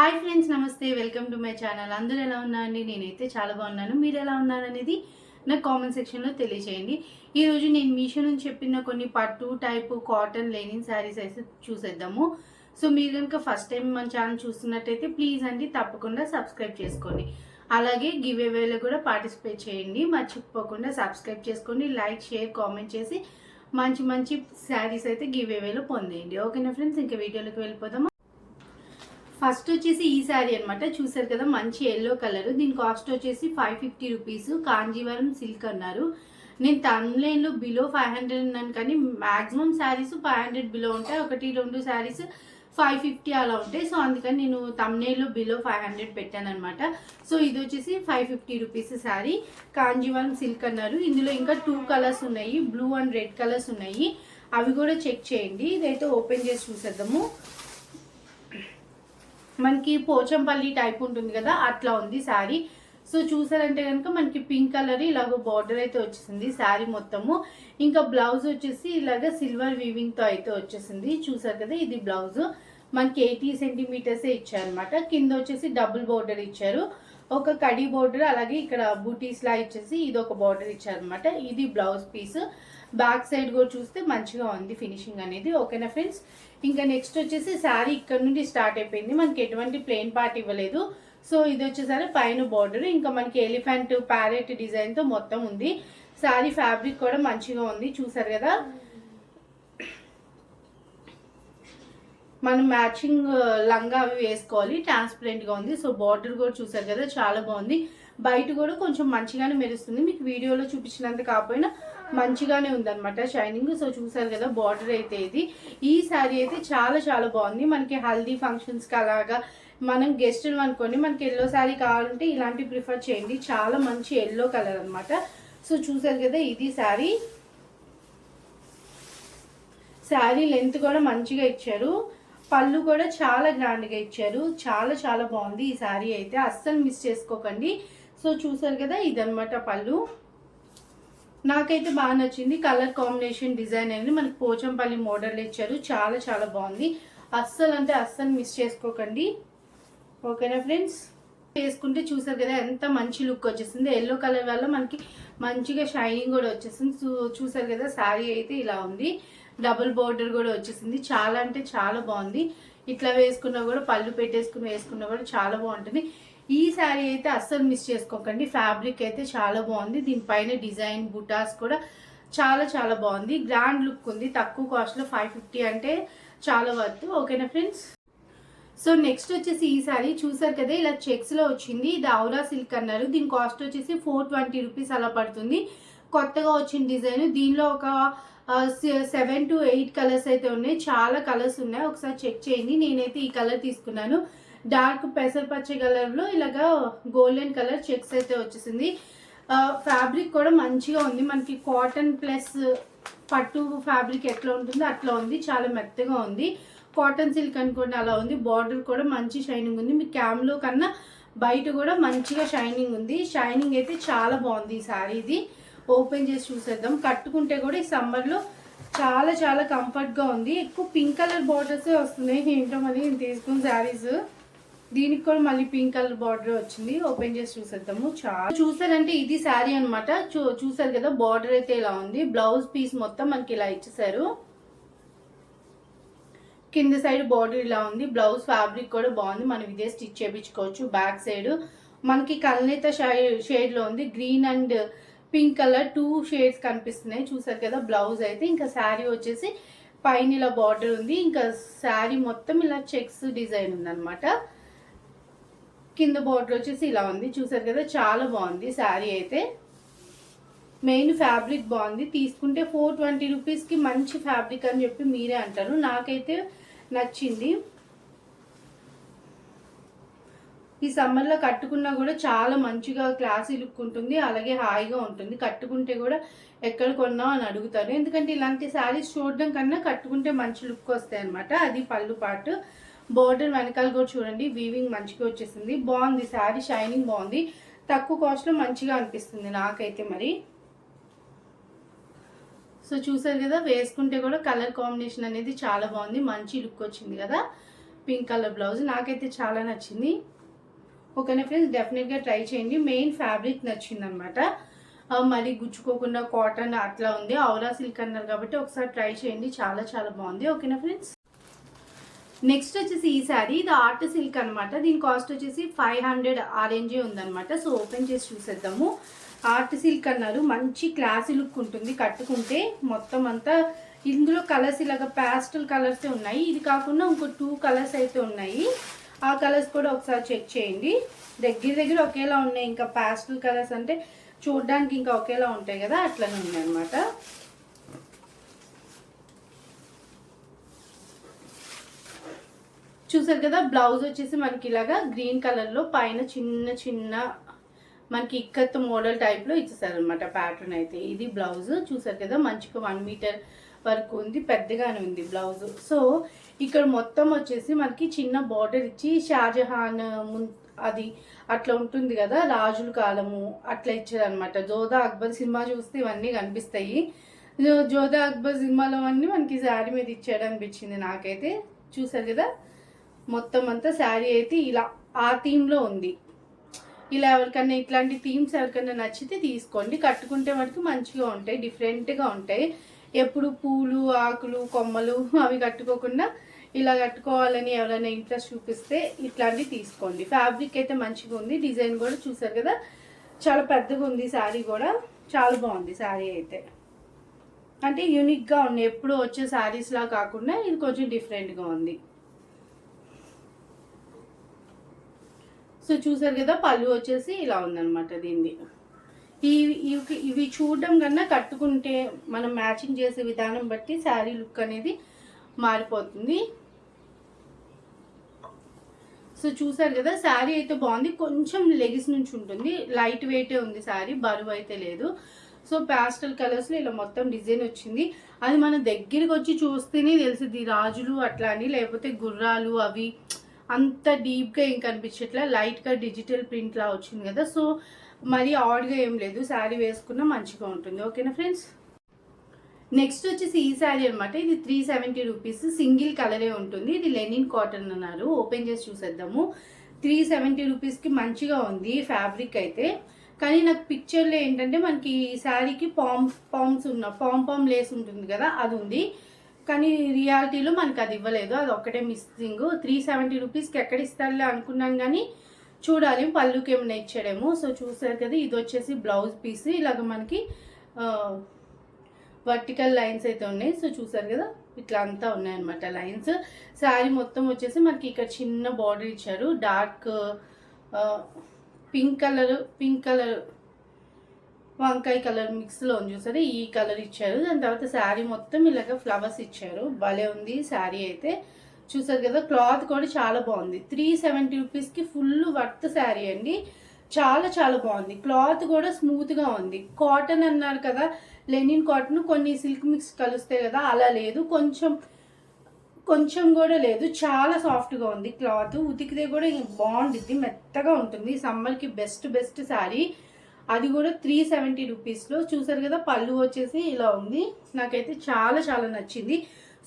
Hi friends, నమస్తే. Welcome to my channel. అందరూ ఎలా ఉన్నారండి? నేనైతే చాలా బాగున్నాను. మీరు ఎలా ఉన్నారనేది నాకు కామెంట్ సెక్షన్లో తెలియజేయండి. ఈరోజు నేను మీషో నుంచి చెప్పిన కొన్ని పట్టు టైపు కాటన్ లెనిన్ శారీస్ అయితే చూసేద్దాము. సో మీరు కనుక ఫస్ట్ టైం మన ఛానల్ చూస్తున్నట్టయితే ప్లీజ్ అండి తప్పకుండా సబ్స్క్రైబ్ చేసుకోండి. అలాగే గివ్ అవేలో కూడా పార్టిసిపేట్ చేయండి. మర్చిపోకుండా సబ్స్క్రైబ్ చేసుకోండి. లైక్, షేర్, కామెంట్ చేసి మంచి మంచి శారీస్ అయితే గివ్ అవేలో పొందేయండి. ఓకేనా ఫ్రెండ్స్, ఇంకా వీడియోలోకి వెళ్ళిపోదాము. ఫస్ట్ వచ్చేసి ఈ శారీ అనమాట. చూసారు కదా, మంచి ఎల్లో కలర్. దీని కాస్ట్ వచ్చేసి 550 రూపీస్. కాంజీవరం సిల్క్ అన్నారు. నేను తమ్లైన్లో బిలో 500 అన్నాను, కానీ మ్యాక్సిమం శారీస్ 500 బిలో ఉంటాయి. ఒకటి రెండు శారీస్ 550 అలా ఉంటాయి. సో అందుకని నేను తమ్లైన్లో బిలో 500 పెట్టాను అనమాట. సో ఇది వచ్చేసి 550 రూపీస్ శారీ. కాంజీవరం సిల్క్ అన్నారు. ఇందులో ఇంకా 2 కలర్స్ ఉన్నాయి, బ్లూ అండ్ రెడ్ కలర్స్ ఉన్నాయి. అవి కూడా చెక్ చేయండి. ఇదైతే ఓపెన్ చేసి చూసేద్దాము. మనకి పోచంపల్లి టైప్ ఉంటుంది కదా, అట్లా ఉంది శారీ. సో చూసారంటే కనుక మనకి పింక్ కలర్ ఇలాగ బార్డర్ అయితే వచ్చేసింది శారీ మొత్తము. ఇంకా బ్లౌజ్ వచ్చేసి ఇలాగ సిల్వర్ వీవింగ్తో అయితే వచ్చేసింది. చూసారు కదా, ఇది బ్లౌజ్ మనకి 80 సెంటీమీటర్సే ఇచ్చారనమాట. కింద వచ్చేసి డబుల్ బార్డర్ ఇచ్చారు, ఒక కడి బార్డర్, అలాగే ఇక్కడ బూటీస్ లా ఇచ్చేసి ఇది ఒక బార్డర్ ఇచ్చారనమాట. ఇది బ్లౌజ్ పీస్. బ్యాక్ సైడ్ కూడా చూస్తే మంచిగా ఉంది ఫినిషింగ్ అనేది. ఓకేనా ఫ్రెండ్స్, ఇంకా నెక్స్ట్ వచ్చేసి శారీ ఇక్కడ నుండి స్టార్ట్ అయిపోయింది. మనకి ఎటువంటి ప్లెయిన్ పార్ట్ ఇవ్వలేదు. సో ఇది వచ్చేసరి పైన బార్డర్, ఇంకా మనకి ఎలిఫెంట్ ప్యారెట్ డిజైన్తో మొత్తం ఉంది. శారీ ఫ్యాబ్రిక్ కూడా మంచిగా ఉంది. చూసారు కదా, మనం మ్యాచింగ్ లంగా అవి వేసుకోవాలి. ట్రాన్స్పరెంట్గా ఉంది. సో బార్డర్ కూడా చూసారు కదా, చాలా బాగుంది. బయట కూడా కొంచెం మంచిగానే మెరుస్తుంది. మీకు వీడియోలో చూపించినంత కాకపోయినా మంచిగానే ఉందన్నమాట షైనింగ్. సో చూసారు కదా, బార్డర్ అయితే ఇది. ఈ శారీ అయితే చాలా చాలా బాగుంది. మనకి హల్దీ ఫంక్షన్స్కి అలాగా మనం గెస్టులు అనుకోండి, మనకి ఎల్లో శారీ కావాలంటే ఇలాంటి ప్రిఫర్ చేయండి. చాలా మంచి ఎల్లో కలర్ అనమాట. సో చూసారు కదా, ఇది శారీ. శారీ లెంత్ కూడా మంచిగా ఇచ్చారు. పళ్ళు కూడా చాలా గ్రాండ్గా ఇచ్చారు. చాలా చాలా బాగుంది ఈ శారీ అయితే, అస్సలు మిస్ చేసుకోకండి. సో చూసారు కదా, ఇదనమాట పళ్ళు. నాకైతే బాగా నచ్చింది. కలర్ కాంబినేషన్ డిజైన్ అనేది మనకి పోచంపల్లి మోడల్ ఇచ్చారు. చాలా చాలా బాగుంది. అస్సలు అంటే అస్సలు మిస్ చేసుకోకండి. ఓకేనా ఫ్రెండ్స్, వేసుకుంటే చూసారు కదా ఎంత మంచి లుక్ వచ్చేసింది. ఎల్లో కలర్ వల్ల మనకి మంచిగా షైనింగ్ కూడా వచ్చేసింది. చూసారు కదా, శారీ అయితే ఇలా ఉంది. డబుల్ బార్డర్ కూడా వచ్చేసింది. చాలా అంటే చాలా బాగుంది. ఇట్లా వేసుకున్నా కూడా, పళ్ళు పెట్టేసుకుని వేసుకున్నా కూడా చాలా బాగుంటుంది. ఈ శారీ అయితే అస్సలు మిస్ చేసుకోకండి. ఫ్యాబ్రిక్ అయితే చాలా బాగుంది. దీనిపైన డిజైన్ బుటాస్ కూడా చాలా చాలా బాగుంది. గ్రాండ్ లుక్ ఉంది. తక్కువ కాస్ట్లో 550 అంటే చాలా వర్త్. ఓకేనా ఫ్రెండ్స్, సో నెక్స్ట్ వచ్చేసి ఈ శారీ చూసారు కదా, ఇలా చెక్స్లో వచ్చింది. ఇది ఔరా సిల్క్ అన్నారు. దీని కాస్ట్ వచ్చేసి 420 రూపీస్ అలా పడుతుంది. కొత్తగా వచ్చిన డిజైన్. దీనిలో ఒక 7 to 8 కలర్స్ అయితే ఉన్నాయి. చాలా కలర్స్ ఉన్నాయి, ఒకసారి చెక్ చేయండి. నేనైతే ఈ కలర్ తీసుకున్నాను. డార్క్ పెసరపచ్చ కలర్లో ఇలాగా గోల్డెన్ కలర్ చెక్స్ అయితే వచ్చేసింది. ఫ్యాబ్రిక్ కూడా మంచిగా ఉంది. మనకి కాటన్ ప్లస్ పట్టు ఫ్యాబ్రిక్ ఎట్లా ఉంటుందో అట్లా ఉంది. చాలా మెత్తగా ఉంది. కాటన్ సిల్క్ అనుకోండి అలా ఉంది. బార్డర్ కూడా మంచి షైనింగ్ ఉంది. మీ క్యామ్లో కన్నా బయట కూడా మంచిగా షైనింగ్ ఉంది. షైనింగ్ అయితే చాలా బాగుంది ఈ శారీ. ఇది ఓపెన్ చేసి చూసేద్దాం. కట్టుకుంటే కూడా ఈ సమ్మర్లో చాలా చాలా కంఫర్ట్గా ఉంది. ఎక్కువ పింక్ కలర్ బార్డర్సే వస్తున్నాయి. ఏంటో మరి నేను తీసుకున్న శారీస్, దీనికి కూడా మళ్ళీ పింక్ కలర్ బార్డర్ వచ్చింది. ఓపెన్ చేసి చూసేద్దాము. చాలా చూసారంటే ఇది శారీ అనమాట. చూసారు కదా, బార్డర్ అయితే ఇలా ఉంది. బ్లౌజ్ పీస్ మొత్తం మనకి ఇలా ఇచ్చేసారు. కింద సైడ్ బార్డర్ ఇలా ఉంది. బ్లౌజ్ ఫ్యాబ్రిక్ కూడా బాగుంది. మనం ఇదే స్టిచ్ చేయించుకోవచ్చు. బ్యాక్ సైడ్ మనకి కల్నేత షేడ్ లో ఉంది. Green and pink colour 2 shades కనిపిస్తున్నాయి. చూసారు కదా, బ్లౌజ్ అయితే. ఇంకా శారీ వచ్చేసి పైన ఇలా బార్డర్ ఉంది. ఇంకా శారీ మొత్తం ఇలా చెక్స్ డిజైన్ ఉందన్నమాట. కింద బార్డర్ వచ్చేసి ఇలా ఉంది. చూసారు కదా, చాలా బాగుంది శారీ అయితే. మెయిన్ ఫ్యాబ్రిక్ బాగుంది. తీసుకుంటే 420 రూపీస్కి మంచి ఫ్యాబ్రిక్ అని చెప్పి మీరే అంటారు. నాకైతే నచ్చింది. ఈ సమ్మర్లో కట్టుకున్నా కూడా చాలా మంచిగా క్లాసీ లుక్ ఉంటుంది. అలాగే హాయిగా ఉంటుంది. కట్టుకుంటే కూడా ఎక్కడ కొన్నావు అని అడుగుతారు. ఎందుకంటే ఇలాంటి శారీస్ చూడడం కన్నా కట్టుకుంటే మంచి లుక్ వస్తాయి అనమాట. అది పళ్ళు పార్ట్. బార్డర్ వెనకాల కూడా చూడండి, వీవింగ్ మంచిగా వచ్చేసింది. బాగుంది శారీ, షైనింగ్ బాగుంది. తక్కువ కాస్ట్లో మంచిగా అనిపిస్తుంది నాకైతే మరి. సో చూసారు కదా, వేసుకుంటే కూడా కలర్ కాంబినేషన్ అనేది చాలా బాగుంది. మంచి లుక్ వచ్చింది కదా. పింక్ కలర్ బ్లౌజ్ నాకైతే చాలా నచ్చింది. ఓకేనా ఫ్రెండ్స్, డెఫినెట్గా ట్రై చేయండి. మెయిన్ ఫ్యాబ్రిక్ నచ్చింది అనమాట. మరి గుచ్చుకోకుండా కాటన్ అట్లా ఉంది. ఔరా సిల్క్ అన్నారు కాబట్టి ఒకసారి ట్రై చేయండి, చాలా చాలా బాగుంది. ఓకేనా ఫ్రెండ్స్, నెక్స్ట్ వచ్చేసి ఈ శారీ ఇది ఆర్ట్ సిల్క్ అనమాట. దీని కాస్ట్ వచ్చేసి 500 ఆరెంజే ఉందన్నమాట. సో ఓపెన్ చేసి చూసేద్దాము. ఆర్ట్ సిల్క్ అన్నారు, మంచి క్లాసీ లుక్ ఉంటుంది కట్టుకుంటే. మొత్తం అంతా ఇందులో కలర్స్ ఇలాగ ప్యాస్టల్ కలర్సే ఉన్నాయి. ఇది కాకుండా ఇంకో 2 కలర్స్ అయితే ఉన్నాయి. ఆ కలర్స్ కూడా ఒకసారి చెక్ చేయండి. దగ్గర ఒకేలా ఉన్నాయి. ఇంకా ప్యాస్టల్ కలర్స్ అంటే చూడడానికి ఇంకా ఒకేలా ఉంటాయి కదా, అట్లనే ఉన్నాయి అనమాట. చూసారు కదా, బ్లౌజ్ వచ్చేసి మనకి ఇలాగా గ్రీన్ కలర్లో పైన చిన్న మనకి ఇక్కత్ మోడల్ టైప్లో ఇచ్చేసారు అనమాట ప్యాటర్న్ అయితే. ఇది బ్లౌజ్ చూసారు కదా, మంచిగా 1 మీటర్ వరకు ఉంది, పెద్దగానే ఉంది బ్లౌజ్. సో ఇక్కడ మొత్తం వచ్చేసి మనకి చిన్న బార్డర్ ఇచ్చి షాజహాన్ అది అట్లా ఉంటుంది కదా, రాజుల కాలము అట్లా ఇచ్చారనమాట. జోధా అక్బర్ సినిమా చూస్తే ఇవన్నీ కనిపిస్తాయి. జోధా అక్బర్ సినిమాలో అన్నీ మనకి శారీ మీద ఇచ్చాడు అనిపించింది నాకైతే. చూసారు కదా, మొత్తం అంతా శారీ అయితే ఇలా ఆ థీమ్లో ఉంది. ఇలా ఎవరికన్నా ఇట్లాంటి థీమ్స్ ఎవరికన్నా నచ్చితే తీసుకోండి. కట్టుకుంటే మనకి మంచిగా ఉంటాయి, డిఫరెంట్గా ఉంటాయి. ఎప్పుడు పూలు ఆకులు కొమ్మలు అవి కట్టుకోకుండా ఇలా కట్టుకోవాలని ఎవరైనా ఇంట్రెస్ట్ చూపిస్తే ఇట్లాంటివి తీసుకోండి. ఫ్యాబ్రిక్ అయితే మంచిగా ఉంది, డిజైన్ కూడా చూసారు కదా చాలా పెద్దగా ఉంది. శారీ కూడా చాలా బాగుంది. శారీ అయితే అంటే యూనిక్గా ఉంది, ఎప్పుడు వచ్చే శారీస్లా కాకుండా ఇది కొంచెం డిఫరెంట్గా ఉంది. సో చూసారు కదా, పళ్ళు వచ్చేసి ఇలా ఉందన్నమాట దీన్ని. ఇవి చూడడం కన్నా కట్టుకుంటే మనం మ్యాచింగ్ చేసే విధానం బట్టి శారీ లుక్ అనేది మారిపోతుంది. సో చూసారు కదా, శారీ అయితే బాగుంది. కొంచెం లెగిస్ నుంచి ఉంటుంది, లైట్ వెయిటే ఉంది శారీ, బరువు అయితే లేదు. సో ప్యాస్టల్ కలర్స్లో ఇలా మొత్తం డిజైన్ వచ్చింది. అది మన దగ్గరికి వచ్చి చూస్తేనే తెలిసింది రాజులు అట్లా అని, లేకపోతే గుర్రాలు అవి అంత డీప్గా ఏం కనిపించట్లే, లైట్గా డిజిటల్ ప్రింట్లా వచ్చింది కదా. సో మరీ ఆడ్గా ఏం లేదు, శారీ వేసుకున్నా మంచిగా ఉంటుంది. ఓకేనా ఫ్రెండ్స్, నెక్స్ట్ వచ్చేసి ఈ శారీ అనమాట. ఇది 370 రూపీస్, సింగిల్ కలరే ఉంటుంది. ఇది లెనిన్ కాటన్ అన్నారు. ఓపెన్ చేసి చూసేద్దాము. 370 రూపీస్కి మంచిగా ఉంది ఫ్యాబ్రిక్ అయితే. కానీ నాకు పిక్చర్లో ఏంటంటే మనకి ఈ శారీకి పామ్ లేస్ ఉంటుంది కదా, అది ఉంది. కానీ రియాలిటీలో మనకి అది ఇవ్వలేదు, అది ఒక్కటే మిస్సింగ్. 370 రూపీస్కి ఎక్కడ ఇస్తారులే అనుకున్నాను, కానీ చూడాలి పళ్ళుకి ఏమైనా ఇచ్చాడేమో. సో చూసారు కదా, ఇది వచ్చేసి బ్లౌజ్ పీస్. ఇలాగ మనకి వర్టికల్ లైన్స్ అయితే ఉన్నాయి. సో చూసారు కదా, ఇట్లా అంతా ఉన్నాయన్నమాట లైన్స్. శారీ మొత్తం వచ్చేసి మనకి ఇక్కడ చిన్న బార్డర్ ఇచ్చారు. డార్క్ పింక్ కలర్ వంకాయ కలర్ మిక్స్లో ఉంది చూసారు, ఈ కలర్ ఇచ్చారు. దాని తర్వాత శారీ మొత్తం ఇలాగ ఫ్లవర్స్ ఇచ్చారు. భలే ఉంది శారీ అయితే. చూసారు కదా, క్లాత్ కూడా చాలా బాగుంది. 370 రూపీస్కి ఫుల్ వర్త్ శారీ అండి. చాలా చాలా బాగుంది. క్లాత్ కూడా స్మూత్గా ఉంది. కాటన్ అన్నారు కదా, లెనిన్ కాటన్, కొన్ని సిల్క్ మిక్స్ కలుస్తాయి కదా, అలా లేదు, కొంచెం కూడా లేదు. చాలా సాఫ్ట్గా ఉంది క్లాత్. ఉతికితే కూడా బాగుంటుంది, మెత్తగా ఉంటుంది. సమ్మర్కి బెస్ట్ శారీ. అది కూడా 370 రూపీస్లో. చూసారు కదా, పళ్ళు వచ్చేసి ఇలా ఉంది. నాకైతే చాలా చాలా నచ్చింది.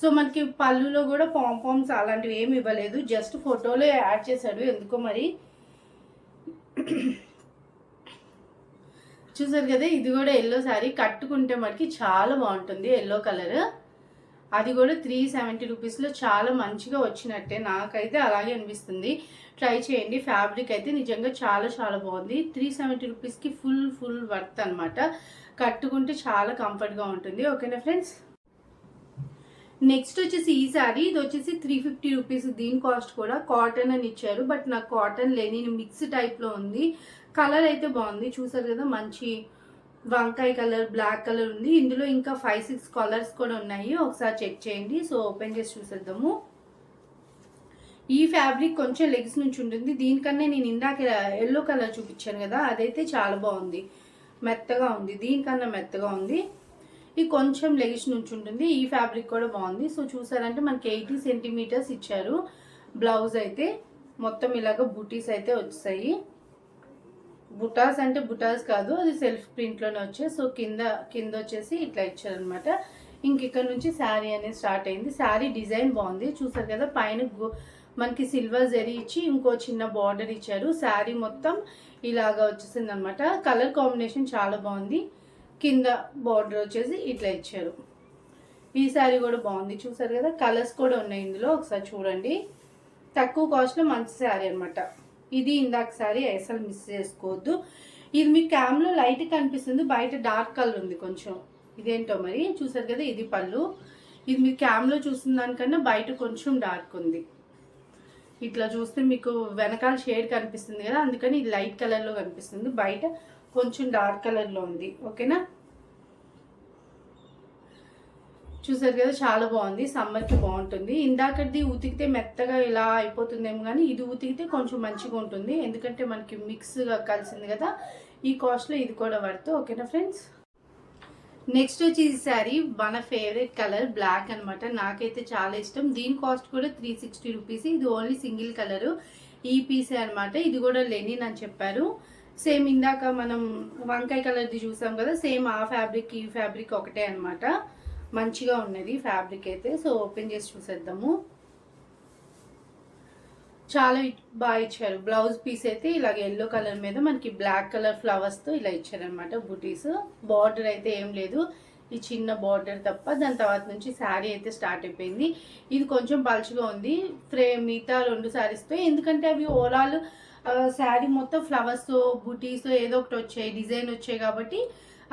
సో మనకి పళ్ళులో కూడా పాంపామ్స్ అలాంటివి ఏమి ఇవ్వలేదు, జస్ట్ ఫోటోలో యాడ్ చేశాడు ఎందుకో మరి. చూసారు కదా, ఇది కూడా ఎల్లో శారీ. కట్టుకుంటే మనకి చాలా బాగుంటుంది, ఎల్లో కలర్. అది కూడా 370 రూపీస్లో చాలా మంచిగా వచ్చినట్టే, నాకైతే అలాగే అనిపిస్తుంది. ట్రై చేయండి. ఫ్యాబ్రిక్ అయితే నిజంగా చాలా చాలా బాగుంది. 370 రూపీస్కి ఫుల్ వర్త్ అనమాట. కట్టుకుంటే చాలా కంఫర్ట్గా ఉంటుంది. ఓకేనా ఫ్రెండ్స్, నెక్స్ట్ వచ్చేసి ఈ శారీ. ఇది వచ్చేసి 350 రూపీస్. దీని కాస్ట్ కూడా కాటన్ అని ఇచ్చారు, బట్ నాకు కాటన్ లెనిన్ మిక్స్ టైప్లో ఉంది. కలర్ అయితే బాగుంది. చూసారు కదా, మంచి వంకాయ కలర్, బ్లాక్ కలర్ ఉంది. ఇందులో ఇంకా 5-6 కలర్స్ కూడా ఉన్నాయి, ఒకసారి చెక్ చేయండి. సో ఓపెన్ చేసి చూసేద్దాము. ఈ ఫ్యాబ్రిక్ కొంచెం లెగ్స్ నుంచి ఉంటుంది. దీనికన్నా నేను ఇందాక ఎల్లో కలర్ చూపించాను కదా, అదైతే చాలా బాగుంది, మెత్తగా ఉంది. దీనికన్నా మెత్తగా ఉంది. ఇది కొంచెం లెగ్స్ నుంచి ఉంటుంది. ఈ ఫ్యాబ్రిక్ కూడా బాగుంది. సో చూసారంటే మనకి 80 సెంటీమీటర్స్ ఇచ్చారు. బ్లౌజ్ అయితే మొత్తం ఇలాగ బుటీస్ అయితే వచ్చాయి. బుటాస్ అంటే బుటాస్ కాదు, అది సెల్ఫ్ ప్రింట్లోనే వచ్చాయి. సో కింద వచ్చేసి ఇట్లా ఇచ్చారనమాట. ఇంక ఇక్కడ నుంచి శారీ అనేది స్టార్ట్ అయింది. శారీ డిజైన్ బాగుంది. చూసారు కదా, పైన మనకి సిల్వర్ జరీ ఇచ్చి ఇంకో చిన్న బార్డర్ ఇచ్చారు. శారీ మొత్తం ఇలాగా వచ్చేసింది అనమాట. కలర్ కాంబినేషన్ చాలా బాగుంది. కింద బార్డర్ వచ్చేసి ఇట్లా ఇచ్చారు. ఈ శారీ కూడా బాగుంది. చూసారు కదా, కలర్స్ కూడా ఉన్నాయి ఇందులో, ఒకసారి చూడండి. తక్కువ కాస్ట్లో మంచి శారీ అనమాట. ఇది ఇందాక శారీ అసలు మిస్ చేసుకోవద్దు. ఇది మీకు క్యామ్లో లైట్ కనిపిస్తుంది, బయట డార్క్ కలర్ ఉంది కొంచెం. ఇదేంటో మరి. చూసారు కదా, ఇది పళ్ళు. ఇది మీరు క్యామ్లో చూసిన దానికన్నా బయట కొంచెం డార్క్ ఉంది. ఇట్లా చూస్తే మీకు వెనకాల షేడ్ కనిపిస్తుంది కదా, అందుకని ఇది లైట్ కలర్లో కనిపిస్తుంది, బయట కొంచెం డార్క్ కలర్లో ఉంది. ఓకేనా, చూసారు కదా, చాలా బాగుంది. సమ్మర్కి బాగుంటుంది. ఇందాకది ఉతికితే మెత్తగా ఇలా అయిపోతుందేమో, కానీ ఇది ఉతికితే కొంచెం మంచిగా ఉంటుంది, ఎందుకంటే మనకి మిక్స్గా కలిసింది కదా. ఈ కాస్ట్లో ఇది కూడా వర్త్. ఓకేనా ఫ్రెండ్స్. నెక్స్ట్ వచ్చి ఈ శారీ మన ఫేవరెట్ కలర్ బ్లాక్ అనమాట. నాకైతే చాలా ఇష్టం. దీని కాస్ట్ కూడా 360 రూపీస్. ఇది ఓన్లీ సింగిల్ కలరు, ఈ పీసే అనమాట. ఇది కూడా లెనిన్ అని చెప్పారు. సేమ్ ఇందాక మనం వంకాయ కలర్ది చూసాం కదా, సేమ్ ఆ ఫ్యాబ్రిక్ ఈ ఫ్యాబ్రిక్ ఒకటే అనమాట. మంచిగా ఉన్నది ఫ్యాబ్రిక్ అయితే. సో ఓపెన్ చేసి చూసేద్దాము. చాలా బాగా ఇచ్చారు. బ్లౌజ్ పీస్ అయితే ఇలాగ ఎల్లో కలర్ మీద మనకి బ్లాక్ కలర్ ఫ్లవర్స్తో ఇలా ఇచ్చారనమాట బుటీస్. బార్డర్ అయితే ఏం లేదు, ఈ చిన్న బార్డర్ తప్ప. దాని తర్వాత నుంచి శారీ అయితే స్టార్ట్ అయిపోయింది. ఇది కొంచెం పలుచగా ఉంది మిగతా 2 శారీస్తో, ఎందుకంటే అవి ఓవరాల్ శారీ మొత్తం ఫ్లవర్స్ బుటీస్ ఏదో ఒకటి వచ్చాయి, డిజైన్ వచ్చాయి కాబట్టి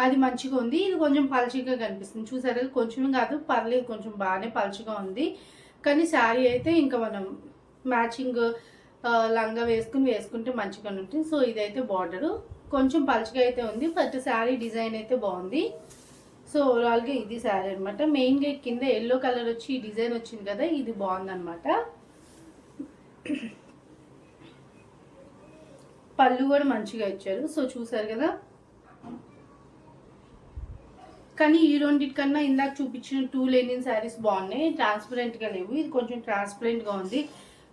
అది మంచిగా ఉంది. ఇది కొంచెం పలుచగా కనిపిస్తుంది. చూసారు, కొంచెం కాదు పర్లేదు, కొంచెం బాగానే పలుచగా ఉంది. కానీ శారీ అయితే ఇంకా మనం మ్యాచింగ్ లంగా వేసుకుంటే మంచిగా ఉంటుంది. సో ఇదైతే బార్డరు కొంచెం పలుచగా అయితే ఉంది, బట్ శారీ డిజైన్ అయితే బాగుంది. సో ఓవరాల్గా ఇది శారీ అనమాట. మెయిన్గా కింద ఎల్లో కలర్ వచ్చి ఈ డిజైన్ వచ్చింది కదా, ఇది బాగుందన్నమాట. పళ్ళు కూడా మంచిగా ఇచ్చారు. సో చూసారు కదా, కానీ ఈ రెండింటికన్నా ఇందాక చూపించిన 2 లెనిన్ శారీస్ బాగున్నాయి, ట్రాన్స్పరెంట్గా లేవు. ఇది కొంచెం ట్రాన్స్పరెంట్గా ఉంది.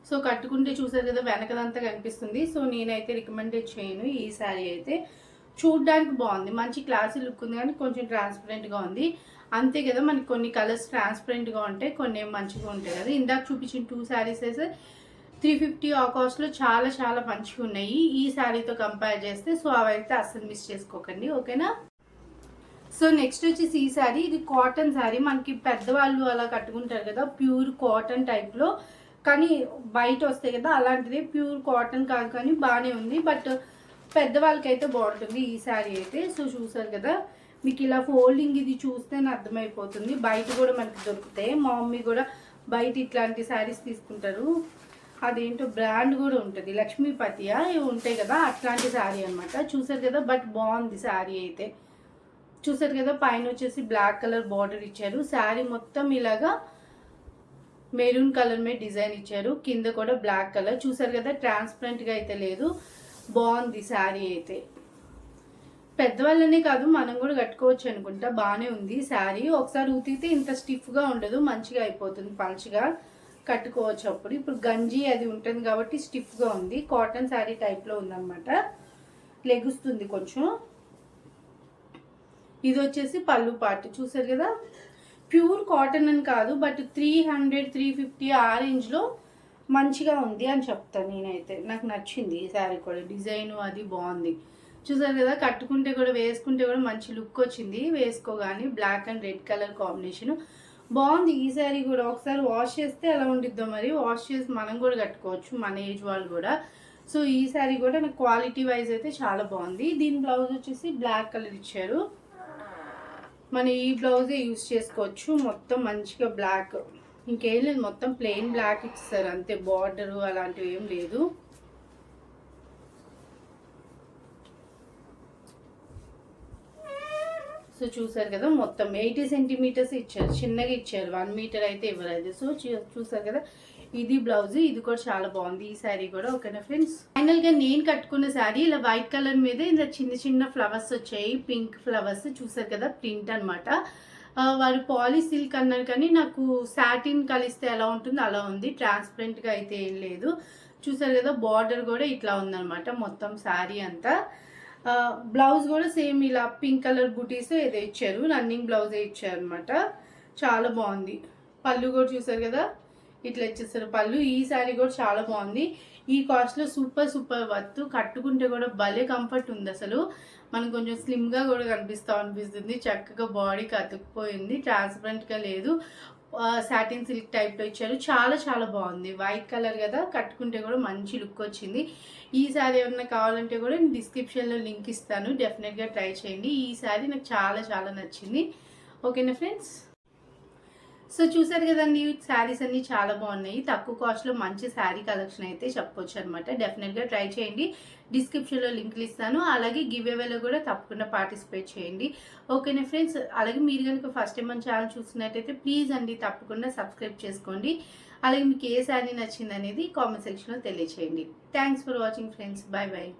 సో కట్టుకుంటే చూసారు కదా, వెనకదంతా కనిపిస్తుంది. సో నేనైతే రికమెండెడ్ చేయను. ఈ శారీ అయితే చూడడానికి బాగుంది, మంచి క్లాసీ లుక్ ఉంది, కానీ కొంచెం ట్రాన్స్పరెంట్గా ఉంది. అంతే కదా, మనకి కొన్ని కలర్స్ ట్రాన్స్పరెంట్గా ఉంటాయి, కొన్ని మంచిగా ఉంటాయి కదా. ఇందాక చూపించిన 2 శారీస్ అయితే 350 ఆ కాస్ట్లో చాలా చాలా మంచిగా ఉన్నాయి ఈ శారీతో కంపేర్ చేస్తే. సో అవైతే అస్సలు మిస్ చేసుకోకండి. ఓకేనా. సో నెక్స్ట్ వచ్చేసి ఈ శారీ. ఇది కాటన్ శారీ. మనకి పెద్దవాళ్ళు అలా కట్టుకుంటారు కదా, ప్యూర్ కాటన్ టైప్లో, కానీ బయట వస్తాయి కదా అలాంటిది. ప్యూర్ కాటన్ కాదు, కానీ బాగానే ఉంది, బట్ పెద్దవాళ్ళకి అయితే బాగుంటుంది ఈ శారీ అయితే. సో చూసారు కదా, మీకు ఇలా ఫోల్డింగ్ ఇది చూస్తేనే అర్థమైపోతుంది. బయట కూడా మనకి దొరుకుతాయి. మా మమ్మీ కూడా బయట ఇట్లాంటి శారీస్ తీసుకుంటారు. అదేంటో బ్రాండ్ కూడా ఉంటుంది, లక్ష్మీపతియా ఇవి ఉంటాయి కదా, అట్లాంటి శారీ అనమాట. చూసారు కదా, బట్ బాగుంది శారీ అయితే. చూసారు కదా, పైన వచ్చేసి బ్లాక్ కలర్ బార్డర్ ఇచ్చారు. శారీ మొత్తం ఇలాగా మెరూన్ కలర్ మీద డిజైన్ ఇచ్చారు. కింద కూడా బ్లాక్ కలర్. చూసారు కదా, ట్రాన్స్పరెంట్గా అయితే లేదు, బాగుంది శారీ అయితే. పెద్దవాళ్ళనే కాదు, మనం కూడా కట్టుకోవచ్చు అనుకుంటా. బాగానే ఉంది శారీ. ఒకసారి ఉతికితే ఇంత స్టిఫ్గా ఉండదు, మంచిగా అయిపోతుంది, పలుచగా కట్టుకోవచ్చు. అప్పుడు ఇప్పుడు గంజి అది ఉంటుంది కాబట్టి స్టిఫ్గా ఉంది. కాటన్ శారీ టైప్లో ఉందన్నమాట, లెగుస్తుంది కొంచెం. ఇది వచ్చేసి పళ్ళు పార్ట్. చూసారు కదా, ప్యూర్ కాటన్ అని కాదు, బట్ 300 350 ఆ రేంజ్లో మంచిగా ఉంది అని చెప్తాను నేనైతే. నాకు నచ్చింది ఈ శారీ కూడా, డిజైన్ అది బాగుంది. చూసారు కదా, కట్టుకుంటే కూడా వేసుకుంటే కూడా మంచి లుక్ వచ్చింది. వేసుకోగానే black and red colour combination బాగుంది. ఈ శారీ కూడా ఒకసారి వాష్ చేస్తే ఎలా ఉండిద్దో మరి. వాష్ చేసి మనం కూడా కట్టుకోవచ్చు, మన ఏజ్ వాళ్ళు కూడా. సో ఈ శారీ కూడా నాకు క్వాలిటీ వైజ్ అయితే చాలా బాగుంది. దీని బ్లౌజ్ వచ్చేసి బ్లాక్ కలర్ ఇచ్చారు. మన ఈ బ్లౌజే యూజ్ చేసుకోవచ్చు. మొత్తం మంచిగా బ్లాక్, ఇంకేం లేదు, మొత్తం ప్లెయిన్ బ్లాక్ ఇచ్చారు అంతే. బార్డరు అలాంటివి ఏం లేదు. సో చూసారు కదా, మొత్తం 80 సెంటీమీటర్స్ ఇచ్చారు, చిన్నగా ఇచ్చారు, 1 మీటర్ అయితే ఇవ్వలేదు. సో చూసారు కదా, ఇది బ్లౌజ్. ఇది కూడా చాలా బాగుంది ఈ శారీ కూడా. ఓకేనా ఫ్రెండ్స్. ఫైనల్గా నేను కట్టుకున్న శారీ ఇలా వైట్ కలర్ మీద ఇలా చిన్న చిన్న ఫ్లవర్స్ వచ్చాయి, పింక్ ఫ్లవర్స్. చూసారు కదా, ప్రింట్ అనమాట. వారు పాలీ సిల్క్ అన్నారు, కానీ నాకు సాటిన్ కలిస్తే ఎలా ఉంటుందో అలా ఉంది. ట్రాన్స్పరెంట్గా అయితే ఏం లేదు. చూసారు కదా, బార్డర్ కూడా ఇట్లా ఉందన్నమాట మొత్తం శారీ అంతా. బ్లౌజ్ కూడా సేమ్ ఇలా పింక్ కలర్ బుటీస్ ఏదో ఇచ్చారు, రన్నింగ్ బ్లౌజే ఇచ్చారు అనమాట. చాలా బాగుంది. పళ్ళు కూడా చూసారు కదా, ఇట్లా ఇచ్చేస్తారు పళ్ళు. ఈ శారీ కూడా చాలా బాగుంది. ఈ కాస్ట్లో సూపర్ వర్త్. కట్టుకుంటే కూడా భలే కంఫర్ట్ ఉంది అసలు. మనం కొంచెం స్లిమ్గా కూడా అనిపిస్తుంది. చక్కగా బాడీకి అతుక్కుపోయింది, ట్రాన్స్పరెంట్గా లేదు. సాటిన్ సిల్క్ టైప్లో ఇచ్చారు. చాలా బాగుంది. వైట్ కలర్ కదా, కట్టుకుంటే కూడా మంచి లుక్ వచ్చింది. ఈ శారీ ఏమన్నా కావాలంటే కూడా నేను డిస్క్రిప్షన్లో లింక్ ఇస్తాను, డెఫినెట్గా ట్రై చేయండి. ఈ శారీ నాకు చాలా నచ్చింది. ఓకేనా ఫ్రెండ్స్? సో చూసారు కదండి, శారీస్ అన్ని చాలా బాగున్నాయి. తక్కువ కాస్ట్లో మంచి శారీ కలెక్షన్ అయితే చెప్పొచ్చు అనమాట. డెఫినెట్గా ట్రై చేయండి. డిస్క్రిప్షన్లో లింకులు ఇస్తాను. అలాగే గివ్ అవేలో కూడా తప్పకుండా పార్టిసిపేట్ చేయండి. ఓకేనా ఫ్రెండ్స్? అలాగే మీరు కనుక ఫస్ట్ టైం మన ఛానల్ చూస్తున్నట్టయితే ప్లీజ్ అండి తప్పకుండా సబ్స్క్రైబ్ చేసుకోండి. అలాగే మీకు ఏ శారీ నచ్చింది అనేది కామెంట్ సెక్షన్లో తెలియచేయండి. Thanks for watching friends. Bye.